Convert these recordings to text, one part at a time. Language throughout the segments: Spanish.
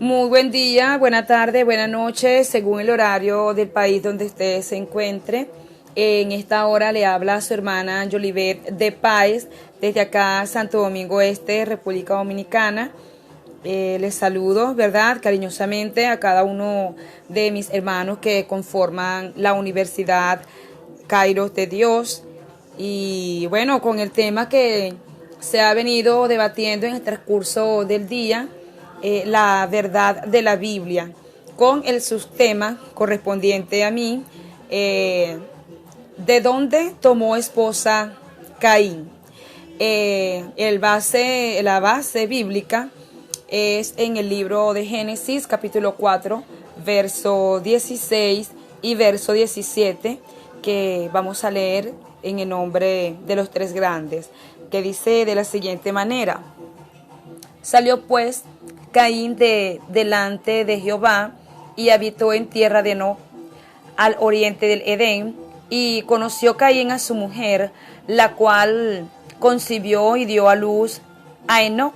Muy buen día, buena tarde, buena noche, según el horario del país donde usted se encuentre. En esta hora le habla a su hermana Yolivet de Páez, desde acá, Santo Domingo Este, República Dominicana. Les saludo, ¿verdad?, cariñosamente a cada uno de mis hermanos que conforman la Universidad Kairos de Dios. Y bueno, con el tema que se ha venido debatiendo en el transcurso del día, la verdad de la Biblia, con el subtema correspondiente a mí, ¿de dónde tomó esposa Caín? La base bíblica es en el libro de Génesis, capítulo 4, verso 16 y verso 17, que vamos a leer en el nombre de los tres grandes, que dice de la siguiente manera: Salió pues Caín delante de Jehová y habitó en tierra de No, al oriente del Edén, y conoció Caín a su mujer, la cual concibió y dio a luz a Enoc,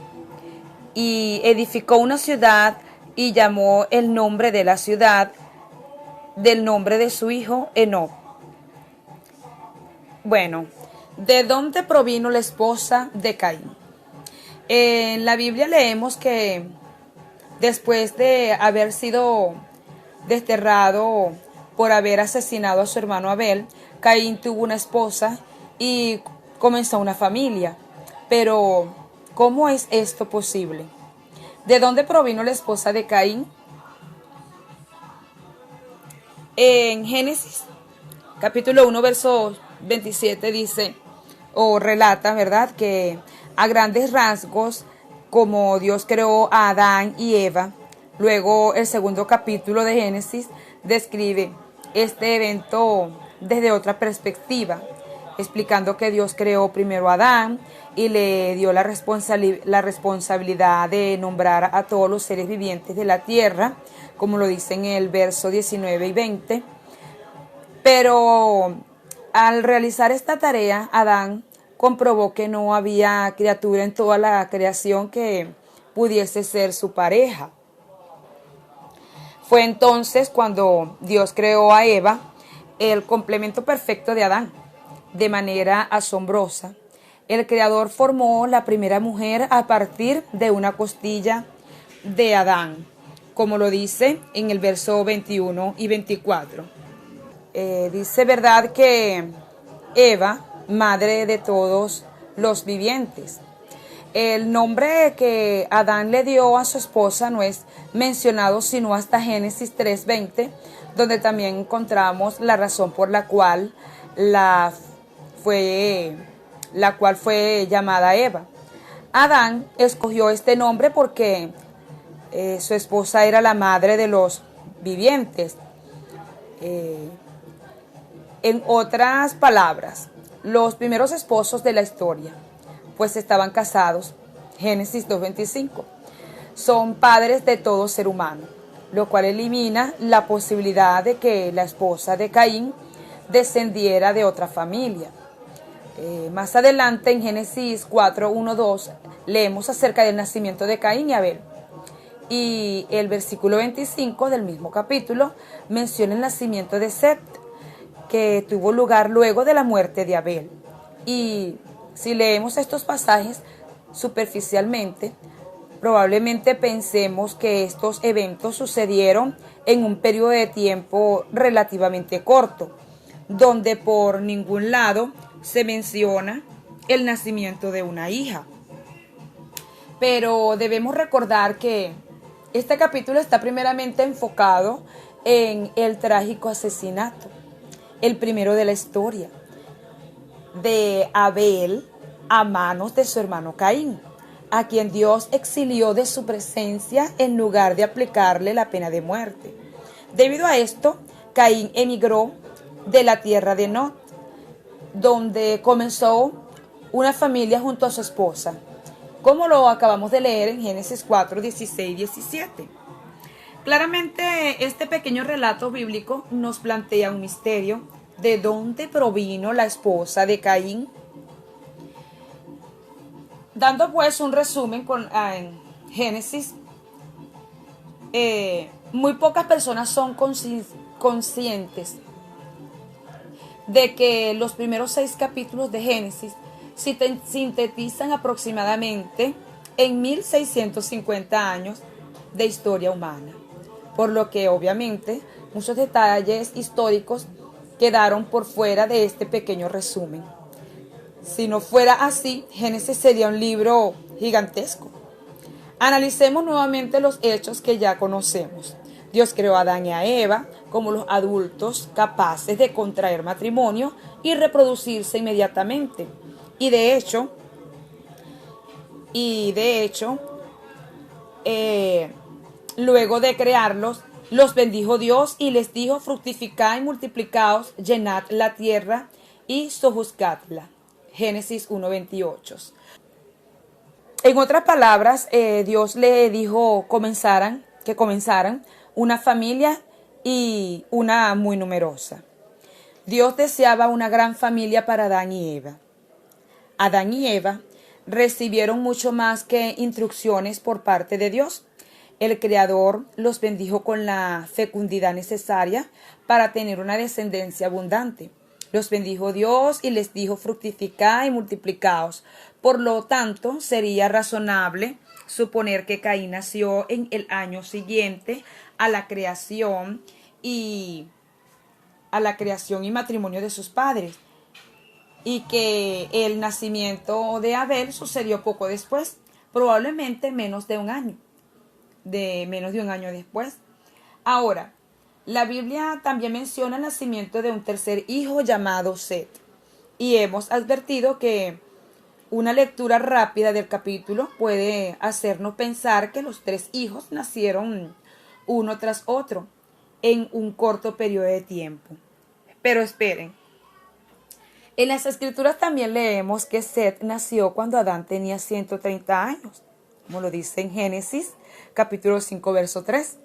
y edificó una ciudad y llamó el nombre de la ciudad del nombre de su hijo Enoc. Bueno, ¿de dónde provino la esposa de Caín? En la Biblia leemos que después de haber sido desterrado por haber asesinado a su hermano Abel, Caín tuvo una esposa y comenzó una familia. Pero, ¿cómo es esto posible? ¿De dónde provino la esposa de Caín? En Génesis, capítulo 1, verso 27 dice, o relata, ¿verdad?, que a grandes rasgos, como Dios creó a Adán y Eva. Luego el segundo capítulo de Génesis describe este evento desde otra perspectiva, explicando que Dios creó primero a Adán y le dio la responsabilidad de nombrar a todos los seres vivientes de la tierra, como lo dice en el verso 19 y 20. Pero al realizar esta tarea, Adán comprobó que no había criatura en toda la creación que pudiese ser su pareja. Fue entonces cuando Dios creó a Eva, el complemento perfecto de Adán. De manera asombrosa, el Creador formó la primera mujer a partir de una costilla de Adán, como lo dice en el verso 21 y 24. Dice, ¿verdad?, que Eva, madre de todos los vivientes. El nombre que Adán le dio a su esposa no es mencionado sino hasta Génesis 3:20, donde también encontramos la razón por la cual fue llamada Eva. Adán escogió este nombre porque su esposa era la madre de los vivientes. En otras palabras, los primeros esposos de la historia, pues estaban casados, Génesis 2:25, son padres de todo ser humano, lo cual elimina la posibilidad de que la esposa de Caín descendiera de otra familia. Más adelante en Génesis 4:1-2 leemos acerca del nacimiento de Caín y Abel. Y el versículo 25 del mismo capítulo menciona el nacimiento de Set, que tuvo lugar luego de la muerte de Abel. Y si leemos estos pasajes superficialmente, probablemente pensemos que estos eventos sucedieron en un periodo de tiempo relativamente corto, donde por ningún lado se menciona el nacimiento de una hija. Pero debemos recordar que este capítulo está primeramente enfocado en el trágico asesinato, el primero de la historia, de Abel a manos de su hermano Caín, a quien Dios exilió de su presencia en lugar de aplicarle la pena de muerte. Debido a esto, Caín emigró de la tierra de Nod, donde comenzó una familia junto a su esposa, como lo acabamos de leer en Génesis 4, 16 y 17. Claramente, este pequeño relato bíblico nos plantea un misterio: ¿de dónde provino la esposa de Caín? Dando pues un resumen en Génesis muy pocas personas son conscientes de que los primeros 6 capítulos de Génesis sintetizan aproximadamente en 1650 años de historia humana, por lo que obviamente muchos detalles históricos quedaron por fuera de este pequeño resumen. Si no fuera así, Génesis sería un libro gigantesco. Analicemos nuevamente los hechos que ya conocemos. Dios creó a Adán y a Eva como los adultos capaces de contraer matrimonio y reproducirse inmediatamente. Y de hecho, luego de crearlos, los bendijo Dios y les dijo: fructificad y multiplicaos, llenad la tierra y sojuzgadla. Génesis 1:28. En otras palabras, Dios le dijo que comenzaran una familia y una muy numerosa. Dios deseaba una gran familia para Adán y Eva. Adán y Eva recibieron mucho más que instrucciones por parte de Dios. El Creador los bendijo con la fecundidad necesaria para tener una descendencia abundante. Los bendijo Dios y les dijo: fructificad y multiplicaos. Por lo tanto, sería razonable suponer que Caín nació en el año siguiente a la creación y matrimonio de sus padres, y que el nacimiento de Abel sucedió poco después, probablemente menos de un año después. Ahora, la Biblia también menciona el nacimiento de un tercer hijo llamado Set, y hemos advertido que una lectura rápida del capítulo puede hacernos pensar que los 3 hijos nacieron uno tras otro en un corto periodo de tiempo. Pero esperen, en las Escrituras también leemos que Set nació cuando Adán tenía 130 años, como lo dice en Génesis capítulo 5, verso 3.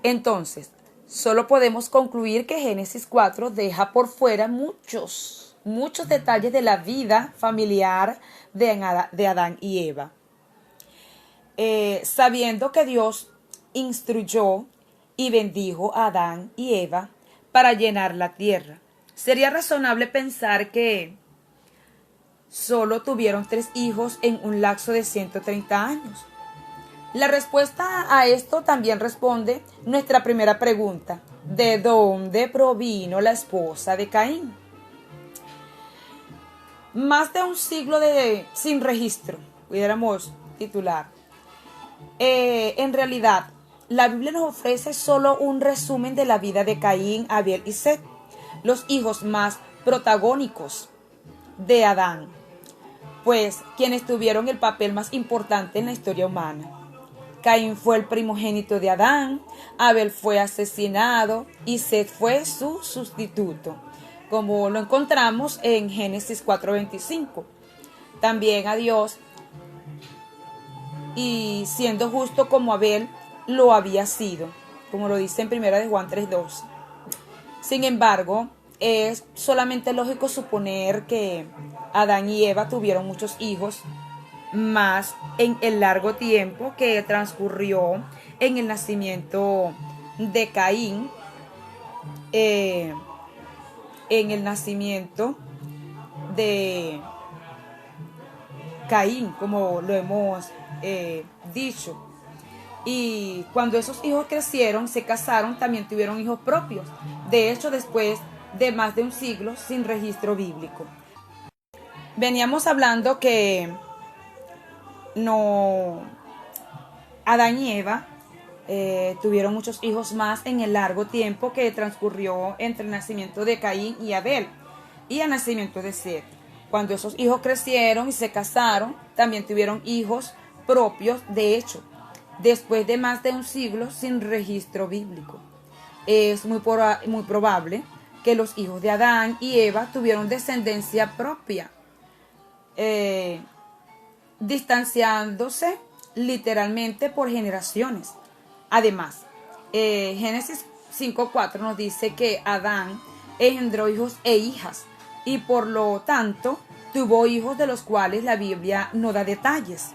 Entonces, solo podemos concluir que Génesis 4 deja por fuera muchos detalles de la vida familiar de Adán y Eva. Sabiendo que Dios instruyó y bendijo a Adán y Eva para llenar la tierra, sería razonable pensar que solo tuvieron 3 hijos en un lapso de 130 años. La respuesta a esto también responde nuestra primera pregunta: ¿de dónde provino la esposa de Caín? Más de un siglo sin registro, pudiéramos titular. En realidad, la Biblia nos ofrece solo un resumen de la vida de Caín, Abel y Set, los hijos más protagónicos de Adán, pues quienes tuvieron el papel más importante en la historia humana. Caín fue el primogénito de Adán, Abel fue asesinado y Set fue su sustituto, como lo encontramos en Génesis 4:25. También a Dios, y siendo justo como Abel lo había sido, como lo dice en 1 de Juan 3:12. Sin embargo, es solamente lógico suponer que Adán y Eva tuvieron muchos hijos más en el largo tiempo que transcurrió en el nacimiento de Caín, en el nacimiento de Caín, como lo hemos dicho. Y cuando esos hijos crecieron, se casaron, también tuvieron hijos propios. De hecho, después de más de un siglo sin registro bíblico. Veníamos hablando que Adán y Eva tuvieron muchos hijos más en el largo tiempo que transcurrió entre el nacimiento de Caín y Abel y el nacimiento de Set. Cuando esos hijos crecieron y se casaron, también tuvieron hijos propios, de hecho, después de más de un siglo sin registro bíblico. Es muy probable que los hijos de Adán y Eva tuvieron descendencia propia, distanciándose literalmente por generaciones. Además, Génesis 5:4 nos dice que Adán engendró hijos e hijas y por lo tanto tuvo hijos de los cuales la Biblia no da detalles.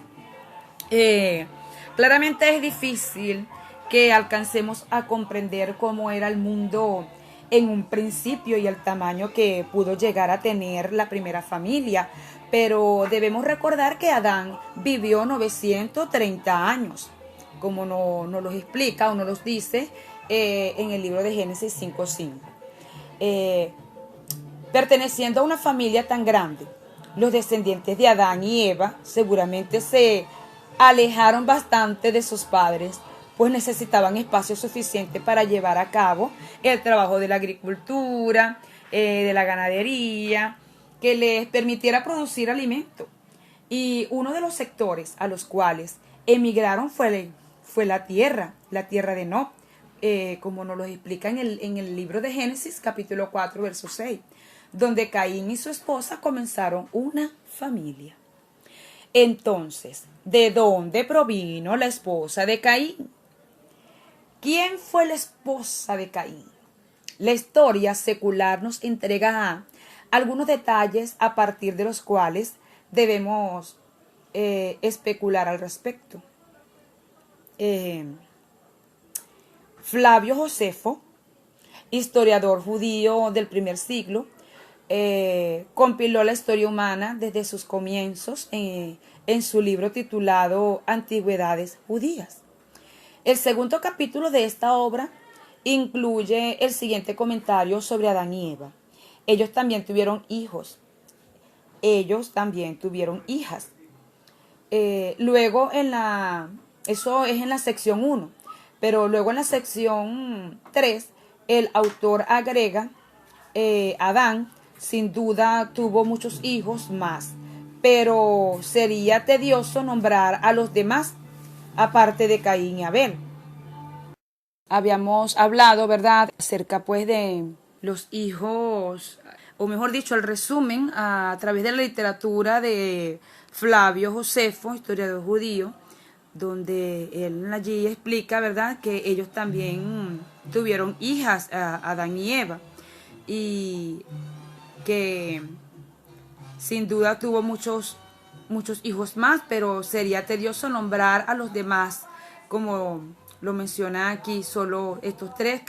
Claramente es difícil que alcancemos a comprender cómo era el mundo en un principio y el tamaño que pudo llegar a tener la primera familia. Pero debemos recordar que Adán vivió 930 años, como nos los explica o nos los dice en el libro de Génesis 5:5. Perteneciendo a una familia tan grande, los descendientes de Adán y Eva seguramente se alejaron bastante de sus padres, pues necesitaban espacio suficiente para llevar a cabo el trabajo de la agricultura, de la ganadería, que les permitiera producir alimento. Y uno de los sectores a los cuales emigraron fue la tierra de Nob, como nos lo explica en el libro de Génesis, capítulo 4, verso 6, donde Caín y su esposa comenzaron una familia. Entonces, ¿de dónde provino la esposa de Caín? ¿Quién fue la esposa de Caín? La historia secular nos entrega algunos detalles a partir de los cuales debemos especular al respecto. Flavio Josefo, historiador judío del primer siglo, compiló la historia humana desde sus comienzos en su libro titulado Antigüedades Judías. El segundo capítulo de esta obra incluye el siguiente comentario sobre Adán y Eva. Ellos también tuvieron hijos. Ellos también tuvieron hijas. Luego eso es en la sección 1, pero luego en la sección 3 el autor agrega, Adán sin duda tuvo muchos hijos más, pero sería tedioso nombrar a los demás, aparte de Caín y Abel. Habíamos hablado, ¿verdad?, acerca pues de los hijos, o mejor dicho, el resumen a través de la literatura de Flavio Josefo, historiador judío, donde él allí explica, ¿verdad?, que ellos también tuvieron hijas, Adán y Eva, y que sin duda tuvo muchos hijos más, pero sería tedioso nombrar a los demás, como lo menciona aquí, solo estos tres,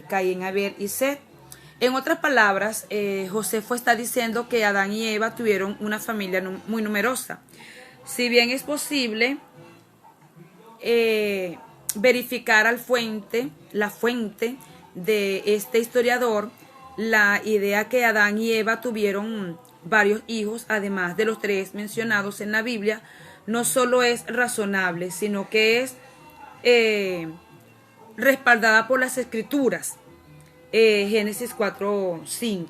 Caín, Abel y Set. En otras palabras, Josefo está diciendo que Adán y Eva tuvieron una familia muy numerosa. Si bien es posible verificar la fuente de este historiador, la idea que Adán y Eva tuvieron varios hijos, además de los tres mencionados en la Biblia, no solo es razonable, sino que es respaldada por las Escrituras. Génesis 4:5.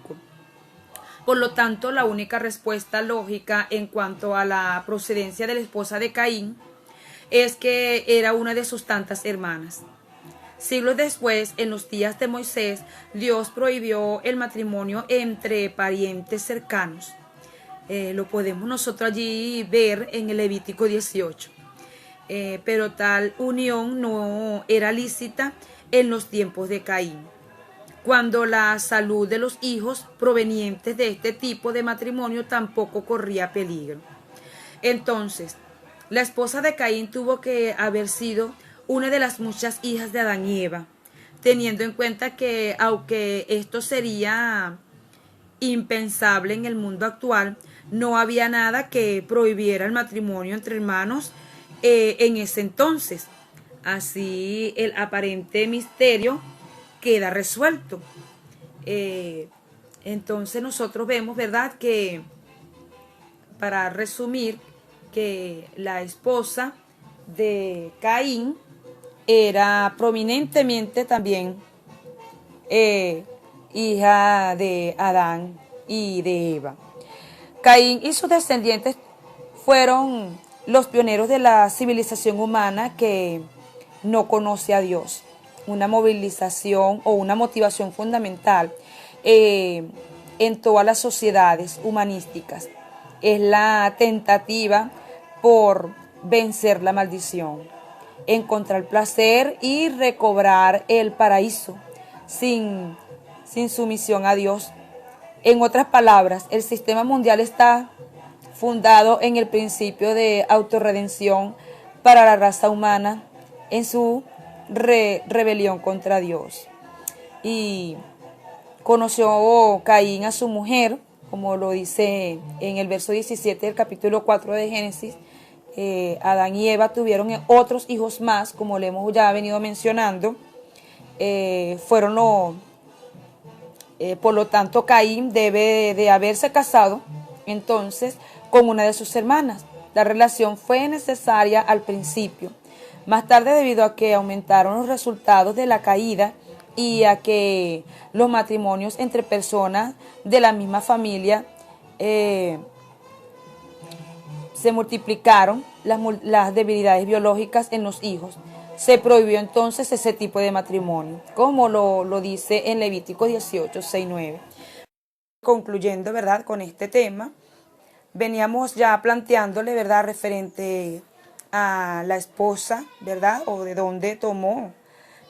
Por lo tanto, la única respuesta lógica en cuanto a la procedencia de la esposa de Caín es que era una de sus tantas hermanas. Siglos después, en los días de Moisés, Dios prohibió el matrimonio entre parientes cercanos. Lo podemos nosotros allí ver en el Levítico 18. Pero tal unión no era lícita en los tiempos de Caín, cuando la salud de los hijos provenientes de este tipo de matrimonio tampoco corría peligro. Entonces, la esposa de Caín tuvo que haber sido una de las muchas hijas de Adán y Eva, teniendo en cuenta que, aunque esto sería impensable en el mundo actual, no había nada que prohibiera el matrimonio entre hermanos en ese entonces. Así, el aparente misterio queda resuelto. Entonces nosotros vemos, ¿verdad?, que, para resumir, que la esposa de Caín era prominentemente también hija de Adán y de Eva. Caín y sus descendientes fueron los pioneros de la civilización humana que no conoce a Dios. Una movilización o una motivación fundamental en todas las sociedades humanísticas es la tentativa por vencer la maldición, encontrar placer y recobrar el paraíso sin sumisión a Dios. En otras palabras, el sistema mundial está fundado en el principio de autorredención para la raza humana en su rebelión contra Dios. Y conoció Caín a su mujer, como lo dice en el verso 17 del capítulo 4 de Génesis. Adán y Eva tuvieron otros hijos más, como le hemos ya venido mencionando. Por lo tanto, Caín debe de haberse casado entonces con una de sus hermanas. La relación fue necesaria al principio. Más tarde, debido a que aumentaron los resultados de la caída y a que los matrimonios entre personas de la misma familia se multiplicaron las debilidades biológicas en los hijos. Se prohibió entonces ese tipo de matrimonio, como lo dice en Levítico 18, 6, 9. Concluyendo, ¿verdad?, con este tema, veníamos ya planteándole, ¿verdad?, referente a la esposa, ¿verdad?, o de dónde tomó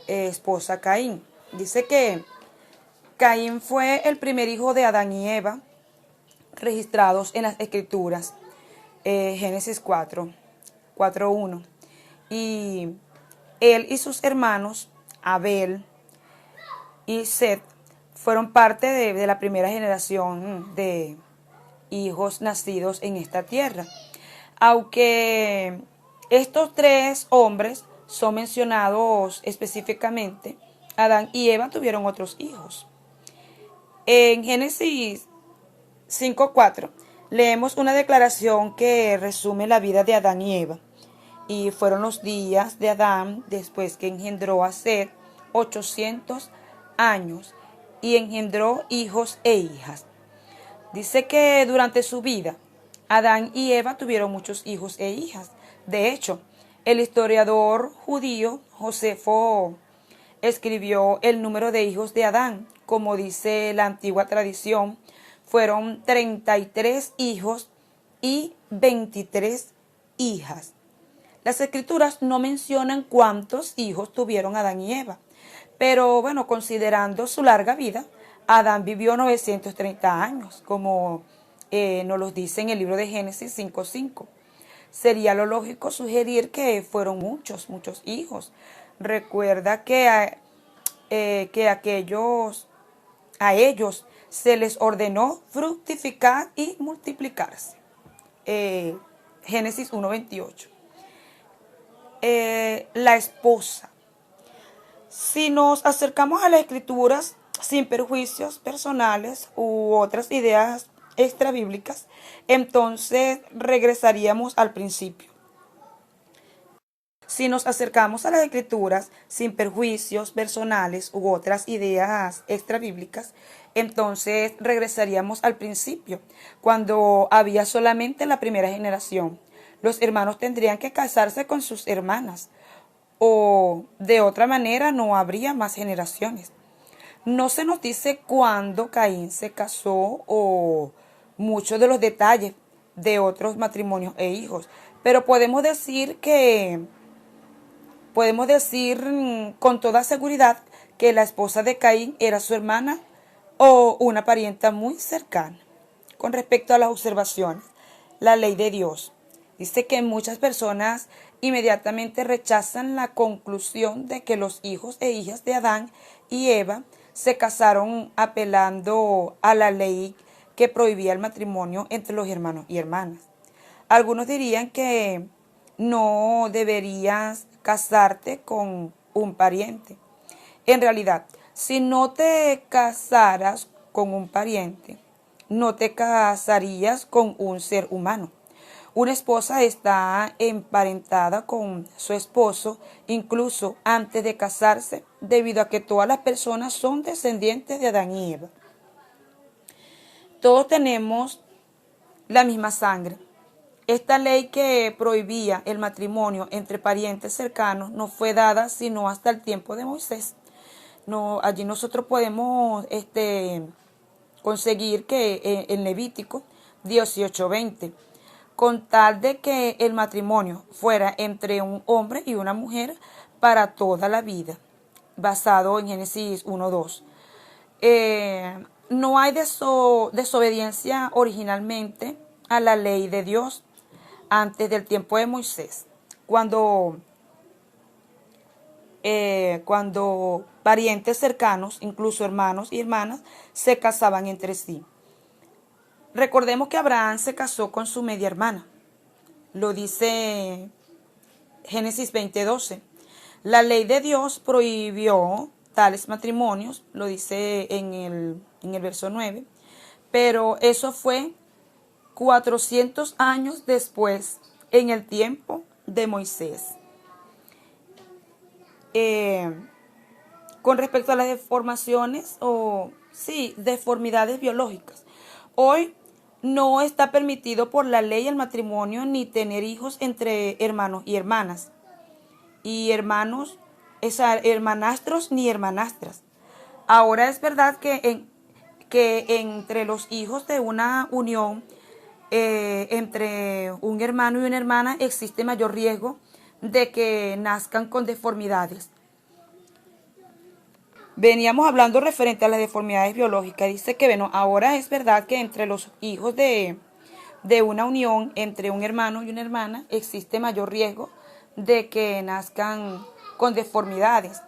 esposa Caín. Dice que Caín fue el primer hijo de Adán y Eva registrados en las Escrituras. Génesis 4:1. Y él y sus hermanos, Abel y Set, fueron parte de la primera generación de hijos nacidos en esta tierra. Aunque estos tres hombres son mencionados específicamente, Adán y Eva tuvieron otros hijos. En Génesis 5:4 leemos una declaración que resume la vida de Adán y Eva. Y fueron los días de Adán después que engendró a Set 800 años y engendró hijos e hijas. Dice que durante su vida Adán y Eva tuvieron muchos hijos e hijas. De hecho, el historiador judío Josefo escribió el número de hijos de Adán. Como dice la antigua tradición, fueron 33 hijos y 23 hijas. Las Escrituras no mencionan cuántos hijos tuvieron Adán y Eva, pero bueno, considerando su larga vida, Adán vivió 930 años, como nos lo dice en el libro de Génesis 5:5. Sería lo lógico sugerir que fueron muchos hijos. Recuerda que a ellos se les ordenó fructificar y multiplicarse. Génesis 1:28. La esposa. Si nos acercamos a las Escrituras sin perjuicios personales u otras ideas extrabíblicas, entonces regresaríamos al principio. Si nos acercamos a las Escrituras sin perjuicios personales u otras ideas extrabíblicas, entonces regresaríamos al principio, cuando había solamente la primera generación. Los hermanos tendrían que casarse con sus hermanas, o de otra manera no habría más generaciones. No se nos dice cuándo Caín se casó o muchos de los detalles de otros matrimonios e hijos, pero podemos decir con toda seguridad que la esposa de Caín era su hermana o una parienta muy cercana. Con respecto a las observaciones, la ley de Dios dice que muchas personas inmediatamente rechazan la conclusión de que los hijos e hijas de Adán y Eva se casaron apelando a la ley que prohibía el matrimonio entre los hermanos y hermanas. Algunos dirían que no deberías casarte con un pariente. En realidad, si no te casaras con un pariente, no te casarías con un ser humano. Una esposa está emparentada con su esposo incluso antes de casarse, debido a que todas las personas son descendientes de Adán y Eva. Todos tenemos la misma sangre. Esta ley que prohibía el matrimonio entre parientes cercanos no fue dada sino hasta el tiempo de Moisés. Allí nosotros podemos conseguir que en Levítico 18:20, con tal de que el matrimonio fuera entre un hombre y una mujer para toda la vida, basado en Génesis 1:2. No hay desobediencia originalmente a la ley de Dios antes del tiempo de Moisés, cuando cuando parientes cercanos, incluso hermanos y hermanas, se casaban entre sí. Recordemos que Abraham se casó con su media hermana. Lo dice Génesis 20:12. La ley de Dios prohibió tales matrimonios, lo dice en el verso 9, pero eso fue 400 años después, en el tiempo de Moisés. Con respecto a las deformaciones deformidades biológicas, hoy no está permitido por la ley el matrimonio ni tener hijos entre hermanos y hermanas, y hermanastros ni hermanastras. Ahora es verdad que entre los hijos de una unión entre un hermano y una hermana existe mayor riesgo de que nazcan con deformidades. Veníamos hablando referente a las deformidades biológicas. Dice que, bueno, ahora es verdad que entre los hijos de una unión entre un hermano y una hermana existe mayor riesgo de que nazcan con deformidades.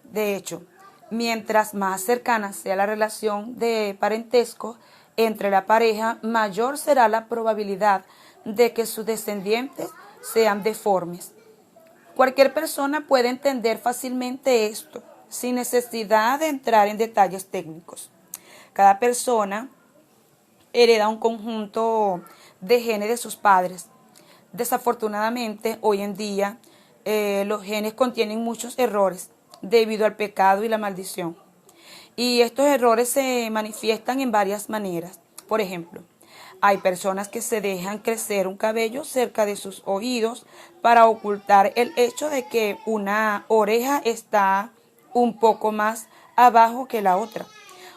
De hecho, mientras más cercana sea la relación de parentesco entre la pareja, mayor será la probabilidad de que sus descendientes sean deformes. Cualquier persona puede entender fácilmente esto, sin necesidad de entrar en detalles técnicos. Cada persona hereda un conjunto de genes de sus padres. Desafortunadamente, hoy en día, los genes contienen muchos errores debido al pecado y la maldición. Y estos errores se manifiestan en varias maneras. Por ejemplo, hay personas que se dejan crecer un cabello cerca de sus oídos para ocultar el hecho de que una oreja está un poco más abajo que la otra.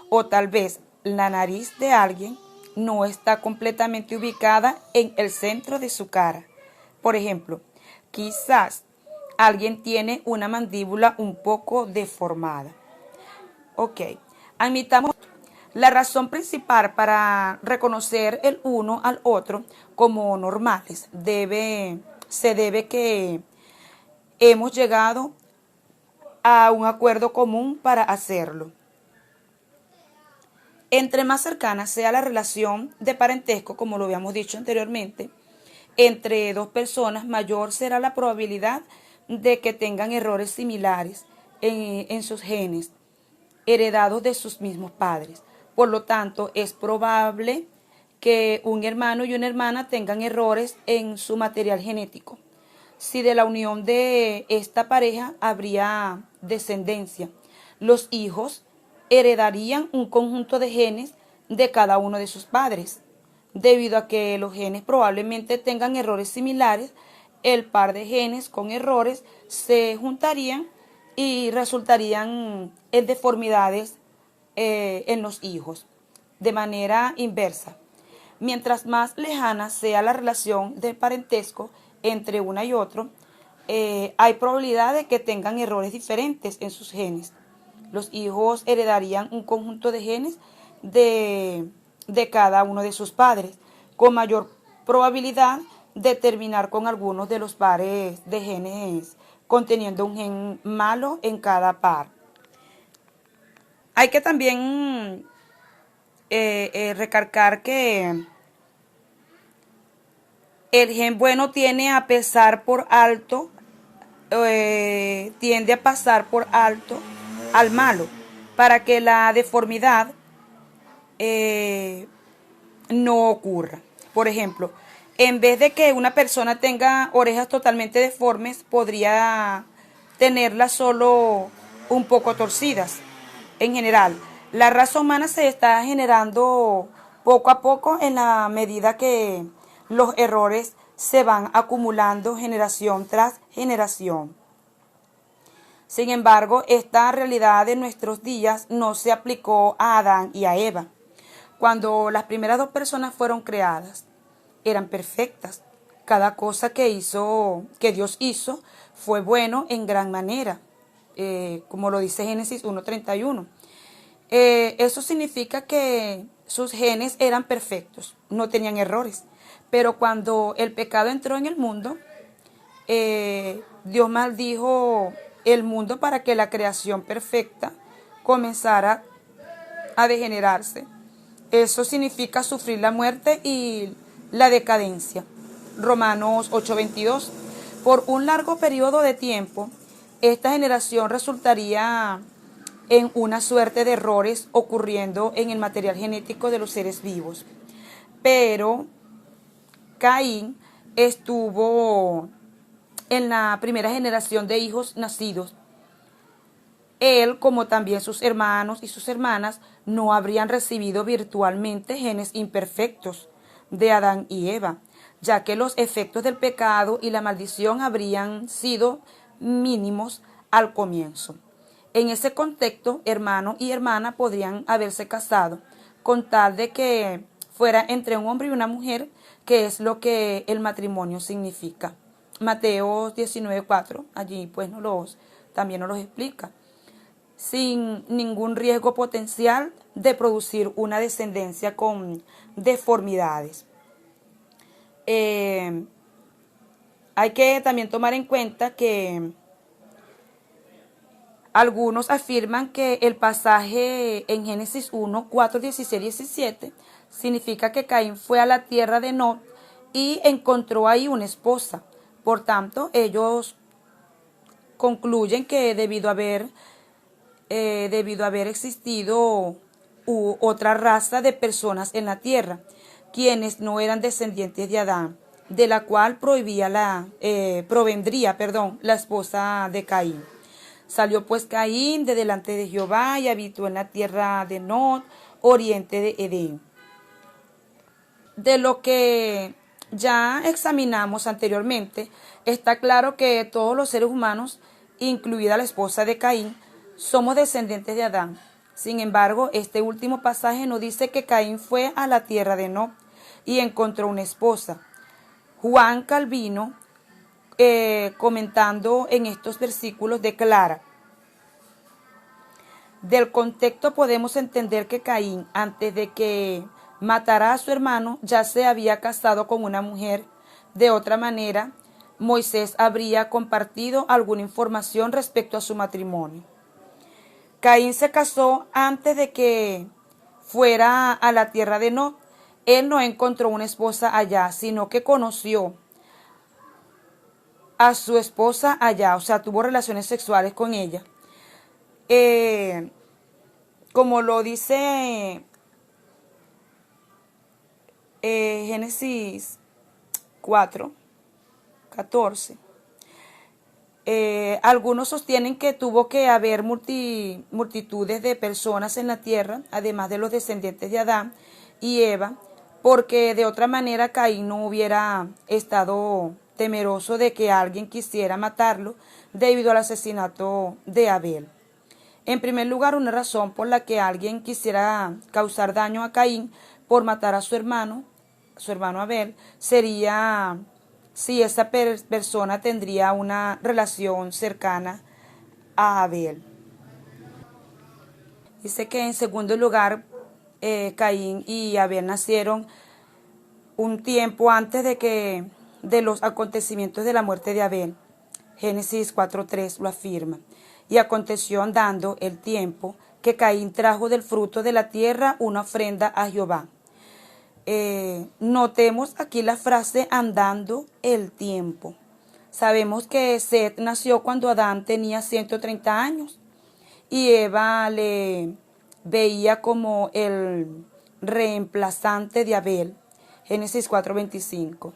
O tal vez la nariz de alguien no está completamente ubicada en el centro de su cara. Por ejemplo, quizás alguien tiene una mandíbula un poco deformada. Ok, admitamos la razón principal para reconocer el uno al otro como normales se debe que hemos llegado a un acuerdo común para hacerlo. Entre más cercana sea la relación de parentesco, como lo habíamos dicho anteriormente, entre dos personas, mayor será la probabilidad de que tengan errores similares en sus genes, heredados de sus mismos padres. Por lo tanto, es probable que un hermano y una hermana tengan errores en su material genético. Si de la unión de esta pareja habría descendencia, los hijos heredarían un conjunto de genes de cada uno de sus padres. Debido a que los genes probablemente tengan errores similares, el par de genes con errores se juntarían y resultarían en deformidades en los hijos. De manera inversa, mientras más lejana sea la relación de parentesco entre una y otro, hay probabilidad de que tengan errores diferentes en sus genes. Los hijos heredarían un conjunto de genes de cada uno de sus padres, con mayor probabilidad de terminar con algunos de los pares de genes conteniendo un gen malo en cada par. Hay que también recalcar que el gen bueno tiende a pasar por alto al malo, para que la deformidad no ocurra. Por ejemplo, en vez de que una persona tenga orejas totalmente deformes, podría tenerlas solo un poco torcidas. En general, la raza humana se está generando poco a poco en la medida que los errores se van acumulando generación tras generación. Sin embargo, esta realidad de nuestros días no se aplicó a Adán y a Eva. Cuando las primeras dos personas fueron creadas, eran perfectas. Cada cosa que Dios hizo, fue bueno en gran manera, como lo dice Génesis 1:31. Eso significa que sus genes eran perfectos, no tenían errores. Pero cuando el pecado entró en el mundo, Dios maldijo el mundo para que la creación perfecta comenzara a degenerarse. Eso significa sufrir la muerte y la decadencia. Romanos 8:22. Por un largo periodo de tiempo, esta generación resultaría en una suerte de errores ocurriendo en el material genético de los seres vivos. Pero Caín estuvo en la primera generación de hijos nacidos. Él, como también sus hermanos y sus hermanas, no habrían recibido virtualmente genes imperfectos de Adán y Eva, ya que los efectos del pecado y la maldición habrían sido mínimos al comienzo. En ese contexto, hermano y hermana podrían haberse casado, con tal de que fuera entre un hombre y una mujer, que es lo que el matrimonio significa. Mateo 19:4, allí pues también nos los explica, sin ningún riesgo potencial de producir una descendencia con deformidades. Hay que también tomar en cuenta que algunos afirman que el pasaje en Génesis 1, 4, 16 y 17 significa que Caín fue a la tierra de Nod y encontró ahí una esposa. Por tanto, ellos concluyen que debido a haber existido otra raza de personas en la tierra, quienes no eran descendientes de Adán, de la cual provendría la esposa de Caín. Salió pues Caín de delante de Jehová y habitó en la tierra de Nod, oriente de Edén. De lo que ya examinamos anteriormente, está claro que todos los seres humanos, incluida la esposa de Caín, somos descendientes de Adán. Sin embargo, este último pasaje nos dice que Caín fue a la tierra de Nod y encontró una esposa. Juan Calvino, comentando en estos versículos, declara: del contexto podemos entender que Caín, antes de que matara a su hermano, ya se había casado con una mujer. De otra manera, Moisés habría compartido alguna información respecto a su matrimonio. Caín se casó antes de que fuera a la tierra de Nod. Él no encontró una esposa allá, sino que conoció a su esposa allá, o sea, tuvo relaciones sexuales con ella. Como lo dice Génesis 4, 14. Algunos sostienen que tuvo que haber multitudes de personas en la tierra, además de los descendientes de Adán y Eva, porque de otra manera Caín no hubiera estado temeroso de que alguien quisiera matarlo debido al asesinato de Abel. En primer lugar, una razón por la que alguien quisiera causar daño a Caín por matar a su hermano Abel, sería si esa persona tendría una relación cercana a Abel. Dice que en segundo lugar, Caín y Abel nacieron un tiempo antes de los acontecimientos de la muerte de Abel. Génesis 4:3 lo afirma. Y aconteció andando el tiempo que Caín trajo del fruto de la tierra una ofrenda a Jehová. Notemos aquí la frase andando el tiempo. Sabemos que Set nació cuando Adán tenía 130 años y Eva le veía como el reemplazante de Abel. Génesis 4:25.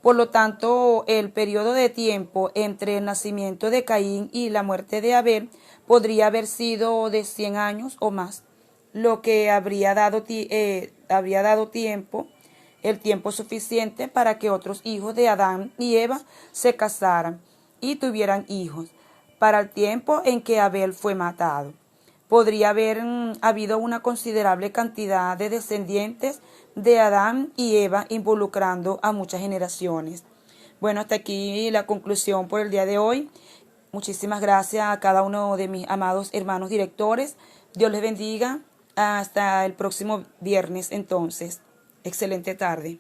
Por lo tanto, el periodo de tiempo entre el nacimiento de Caín y la muerte de Abel podría haber sido de 100 años o más, lo que habría dado el tiempo suficiente para que otros hijos de Adán y Eva se casaran y tuvieran hijos, para el tiempo en que Abel fue matado. Podría haber habido una considerable cantidad de descendientes de Adán y Eva involucrando a muchas generaciones. Bueno, hasta aquí la conclusión por el día de hoy. Muchísimas gracias a cada uno de mis amados hermanos directores. Dios les bendiga. Hasta el próximo viernes entonces. Excelente tarde.